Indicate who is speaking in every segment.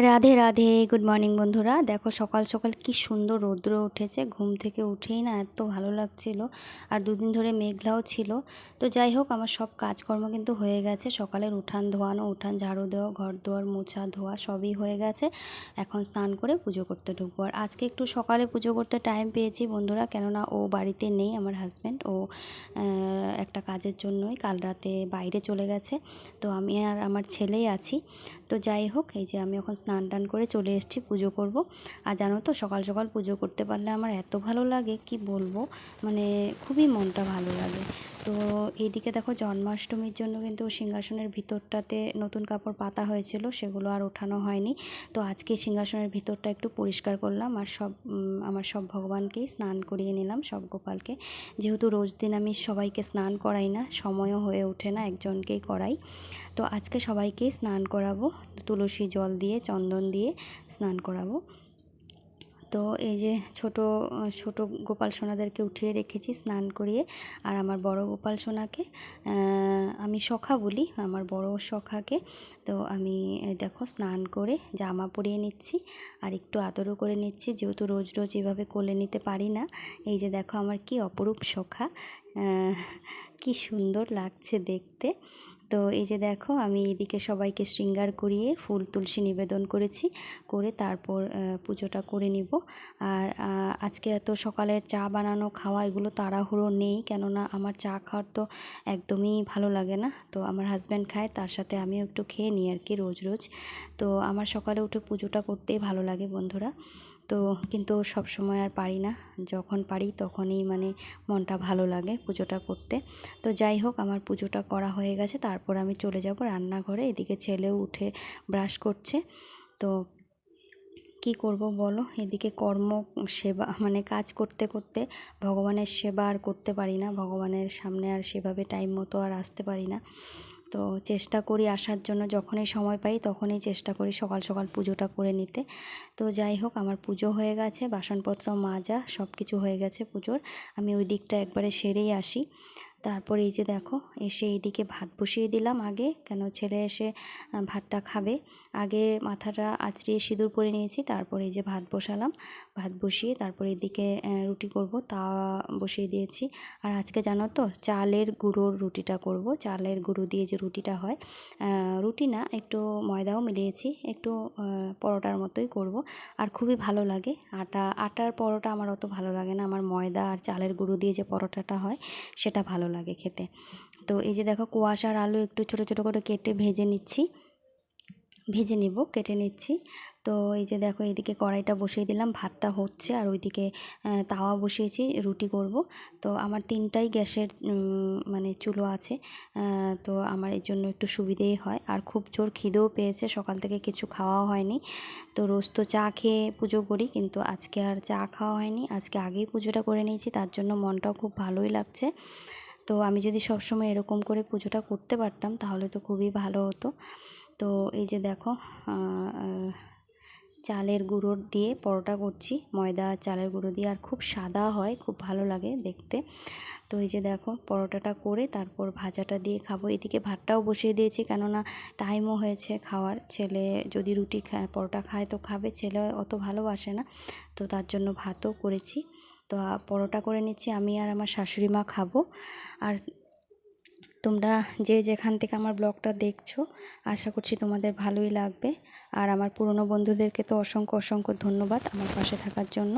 Speaker 1: Radhe Radhe, good morning বন্ধুরা। দেখো সকাল সকাল কি সুন্দর রৌদ্র উঠেছে। ঘুম থেকে উঠেই না এত ভালো লাগছিল। আর দুদিন ধরে মেঘলাও ছিল। তো যাই হোক, আমার সব কাজকর্ম কিন্তু হয়ে গেছে। সকালের উঠান ধোয়ানো, উঠান ঝাড়ু দেওয়া, ঘর দুয়ার মোছা ধোয়া সবই হয়ে গেছে। এখন স্নান করে পুজো করতে ঢুকবো। আর আজকে একটু সকালে পুজো করতে টাইম পেয়েছি বন্ধুরা, কেননা ও বাড়িতে নেই। আমার হাজব্যান্ড ও একটা কাজের জন্যই কাল রাতে বাইরে চলে গেছে। তো আমি আর আমার ছেলেই আছি। তো যাই হোক, এই যে আমি এখন স্নান টান করে চলে এসেছি পুজো করব। আর জানো তো, সকাল সকাল পুজো করতে পারলে আমার এত ভালো লাগে কি বলবো, মানে খুবই মনটা ভালো লাগে। তো এইদিকে দেখো, জন্মাষ্টমীর জন্য কিন্তু সিংহাসনের ভিতরটাতে নতুন কাপড় পাতা হয়েছিল, সেগুলো আর ওঠানো হয়নি। তো আজকে সিংহাসনের ভিতরটা একটু পরিষ্কার করলাম আর আমার সব ভগবানকেই স্নান করিয়ে নিলাম, সব গোপালকে। যেহেতু রোজ দিন আমি সবাইকে স্নান করাই না, সময়ও হয়ে ওঠে না, একজনকেই করাই। তো আজকে সবাইকেই স্নান করাবো, তুলসী জল দিয়ে চন্দন দিয়ে স্নান করাবো। তো এই যে ছোট ছোট গোপাল সোনাদেরকে উঠিয়ে রেখেছি স্নান করিয়ে। আর আমার বড় গোপাল সোনাকে আমি সখা বলি, আমার বড় সখাকে। তো আমি দেখো স্নান করে জামা পরিয়ে নিচ্ছি আর একটু আদরও করে নিচ্ছি, যেহেতু রোজ রোজ এভাবে কোলে নিতে পারি না। এই যে দেখো আমার কি অপরূপ সখা, কি সুন্দর লাগছে দেখতে। তো এই যে দেখো, আমি এদিকে সবাইকে শৃঙ্গার করিয়ে ফুল তুলসী নিবেদন করেছি, করে তারপর পুজোটা করে নিব। আর আজকে এত সকালের চা বানানো খাওয়া এগুলো তাড়াহুড়ো নেই, কেননা আমার চা খাওয়ার তো একদমই ভালো লাগে না। তো আমার হাজব্যান্ড খায়, তার সাথে আমিও একটু খেয়ে নিই আর কি রোজ রোজ। তো আমার সকালে উঠে পুজোটা করতেই ভালো লাগে বন্ধুরা। তো কিন্তু সব সময় আর পারি না, যখন পারি তখনই মানে মনটা ভালো লাগে পুজোটা করতে। তো যাই হোক, আমার পুজোটা করা হয়ে গেছে, তারপর আমি চলে যাব রান্নাঘরে। এদিকে ছেলেও উঠে ব্রাশ করছে। তো কি করব বলো, এদিকে কর্ম সেবা মানে কাজ করতে করতে ভগবানের সেবা আর করতে পারি না, ভগবানের সামনে আর সেভাবে টাইম মতো আর আসতে পারি না। তো চেষ্টা করি আসার জন্য, যখনই সময় পাই তখনই চেষ্টা করি সকাল সকাল পুজোটা করে নিতে। তো যাই হোক, আমার পুজো হয়ে গেছে, বাসনপত্র মাজা সব কিছু হয়ে গেছে পুজোর। আমি ওই দিকটা একবারে সেরেই আসি। তারপর এই যে দেখো, এসে এইদিকে ভাত বসিয়ে দিলাম আগে, কেন ছেলে এসে ভাতটা খাবে। আগে মাথাটা আঁচড়িয়ে সিঁদুর পরে নিয়েছি, তারপর এই যে ভাত বসালাম। ভাত বসিয়ে তারপর এদিকে রুটি করব, তা বসিয়ে দিয়েছি। আর আজকে জানো তো, চালের গুঁড়োর রুটিটা করব। চালের গুঁড়ো দিয়ে যে রুটিটা হয়, রুটি না, একটু ময়দাও মিলিয়েছি, একটু পরোটার মতোই করব। আর খুবই ভালো লাগে। আটার পরোটা আমার অত ভালো লাগে না, আমার ময়দা আর চালের গুঁড়ো দিয়ে যে পরোটাটা হয় সেটা ভালো লাগে খেতে। তো এই যে দেখো, কুয়াশার আলু একটু ছোট ছোট করে কেটে ভেজে নেব, কেটে নিচ্ছি। তো এই যে দেখো, এইদিকে কড়াইটা বসিয়ে দিলাম, ভাতটা হচ্ছে, আর ওইদিকে তাওয়া বসিয়েছি, রুটি করব। তো আমার তিনটাই গ্যাসের মানে চুলো আছে। তো আমার এর জন্য একটু সুবিধেই হয়। আর খুব জোর খিদেও পেয়েছে, সকাল থেকে কিছু খাওয়াও হয়নি। তো রোজ তো চা খেয়ে পুজো করি, কিন্তু আজকে আর চা খাওয়া হয়নি, আজকে আগেই পুজোটা করে নিয়েছি, তার জন্য মনটাও খুব ভালোই লাগছে। তো আমি যদি সবসময় এরকম করে পুজোটা করতে পারতাম তাহলে তো খুবই ভালো হতো। তো এই যে দেখো, চালের গুঁড়ো দিয়ে পরোটা করছি, ময়দা আর চালের গুঁড়ো দিয়ে, আর খুব সাদা হয়, খুব ভালো লাগে দেখতে। তো এই যে দেখো, পরোটাটা করে তারপর ভাজাটা দিয়ে খাবো। এদিকে ভাতটাও বসিয়ে দিয়েছি, কেননা টাইমও হয়েছে খাওয়ার। ছেলে যদি রুটি খায়, পরোটা খায় তো খাবে, ছেলে অত ভালোবাসে না, তো তার জন্য ভাতও করেছি। তো পরোটা করে নিচ্ছি, আমি আর আমার শাশুড়ি মা খাবো। আর তোমরা যে যেখান থেকে আমার ব্লগটা দেখছো, আশা করছি তোমাদের ভালোই লাগবে। আর আমার পুরনো বন্ধুদেরকে তো অসংখ্য অসংখ্য ধন্যবাদ আমার পাশে থাকার জন্য।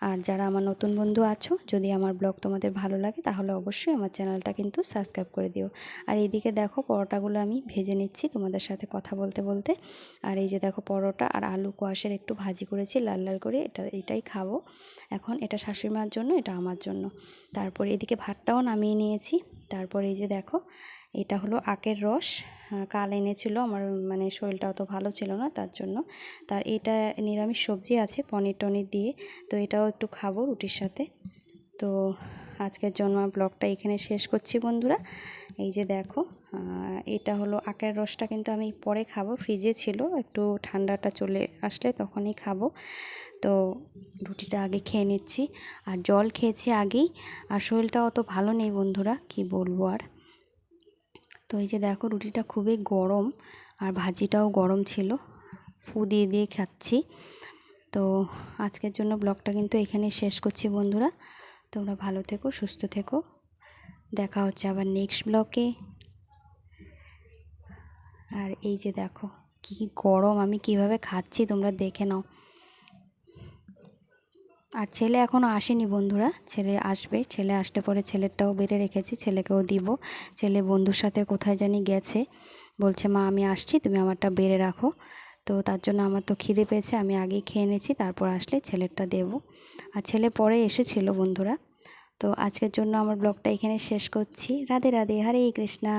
Speaker 1: আর যারা আমার নতুন বন্ধু আছো, যদি আমার ব্লগ তোমাদের ভালো লাগে তাহলে অবশ্যই আমার চ্যানেলটা কিন্তু সাবস্ক্রাইব করে দিও। আর এইদিকে দেখো, পরোটাগুলো আমি ভেজে নিচ্ছি তোমাদের সাথে কথা বলতে বলতে। আর এই যে দেখো, পরোটা আর আলু কোয়াশের একটু ভাজি করেছি লাল লাল করে, এটাই খাবো এখন। এটা শাশুড়ি মার জন্য, এটা আমার জন্য। তারপর এদিকে ভাতটাও নামিয়ে নিয়েছি। তারপর এই যে দেখো, এটা হলো আখের রস, কাল এনেছিল, আমার মানে শরীরটা অত ভালো ছিল না তার জন্য। তার এটা নিরামিষ সবজি আছে পনির টনির দিয়ে, তো এটাও একটু খাবো রুটির সাথে। তো আজকের জন্য ব্লগটা এখানে শেষ করছি বন্ধুরা। এই যে দেখো, এটা হলো আখের রসটা, কিন্তু আমি পরে খাবো, ফ্রিজে ছিল, একটু ঠান্ডাটা চলে আসলে তখনই খাবো। তো রুটিটা আগে খেয়ে নিচ্ছি, আর জল খেয়েছি আগেই। আর শরীরটা অত ভালো নেই বন্ধুরা, কি বলবো আর। তো এই যে দেখো, রুটিটা খুবই গরম আর ভাজিটাও গরম ছিল। ফু দিয়ে দিয়ে খাচ্ছি। তো আজকের জন্য ব্লগটা কিন্তু এখানেই শেষ করছি বন্ধুরা। তোমরা ভালো থেকো, সুস্থ থেকো, দেখা হচ্ছে আবার নেক্সট ব্লগে। আর এই যে দেখো কি গরম, আমি কিভাবে খাচ্ছি তোমরা দেখে নাও। আর ছেলে এখনও আসেনি বন্ধুরা, ছেলে আসবে, ছেলে আসলে পরে ছেলেরটাও বেড়ে রেখেছি, ছেলেকেও দিব। ছেলে বন্ধুর সাথে কোথায় জানি গেছে, বলছে মা আমি আসছি, তুমি আমারটা বেড়ে রাখো। তো তার জন্য আমার তো খিদে পেয়েছে, আমি আগেই খেয়ে নিয়েছি, তারপর আসলে ছেলেরটা দেব। আর ছেলে পরে এসেছিল বন্ধুরা। তো আজকের জন্য আমার ব্লগটা এখানে শেষ করছি। রাধে রাধে, হরে কৃষ্ণা।